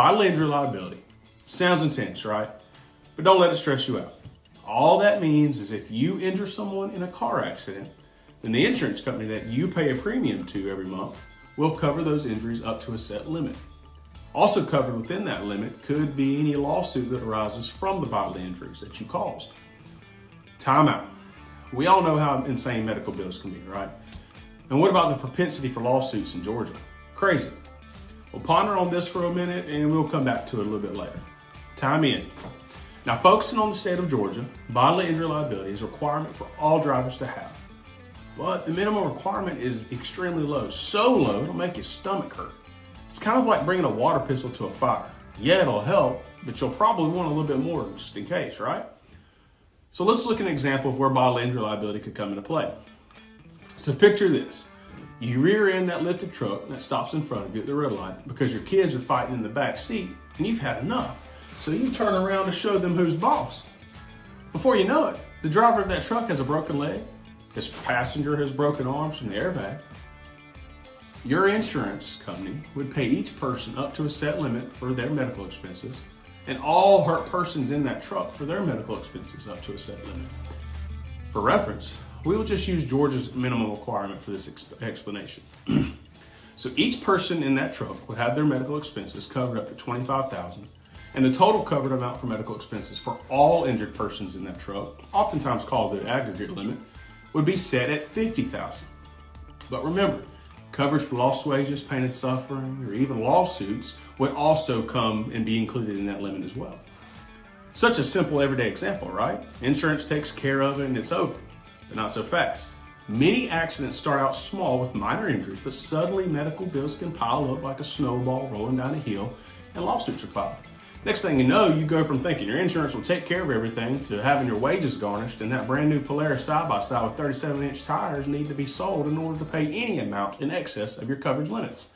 Bodily injury liability. Sounds intense, right? But don't let it stress you out. All that means is if you injure someone in a car accident, then the insurance company that you pay a premium to every month will cover those injuries up to a set limit. Also covered within that limit could be any lawsuit that arises from the bodily injuries that you caused. Time out. We all know how insane medical bills can be, right? And what about the propensity for lawsuits in Georgia? Crazy. We'll ponder on this for a minute and we'll come back to it a little bit later. Time in. Now, focusing on the state of Georgia, bodily injury liability is a requirement for all drivers to have. But the minimum requirement is extremely low. So low, it'll make your stomach hurt. It's kind of like bringing a water pistol to a fire. Yeah, it'll help, but you'll probably want a little bit more just in case, right? So let's look at an example of where bodily injury liability could come into play. So picture this. You rear end that lifted truck that stops in front of you at the red light because your kids are fighting in the back seat and you've had enough. So you turn around to show them who's boss. Before you know it, the driver of that truck has a broken leg, his passenger has broken arms from the airbag. Your insurance company would pay each person up to a set limit for their medical expenses, and all hurt persons in that truck for their medical expenses up to a set limit. For reference, we will just use Georgia's minimum requirement for this explanation. So each person in that truck would have their medical expenses covered up to $25,000, and the total covered amount for medical expenses for all injured persons in that truck, oftentimes called the aggregate limit, would be set at $50,000. But remember, coverage for lost wages, pain and suffering, or even lawsuits would also come and be included in that limit as well. Such a simple everyday example, right? Insurance takes care of it and it's over, but not so fast. Many accidents start out small with minor injuries, but suddenly medical bills can pile up like a snowball rolling down a hill and lawsuits are filed. Next thing you know, you go from thinking your insurance will take care of everything to having your wages garnished and that brand new Polaris side-by-side with 37-inch tires need to be sold in order to pay any amount in excess of your coverage limits.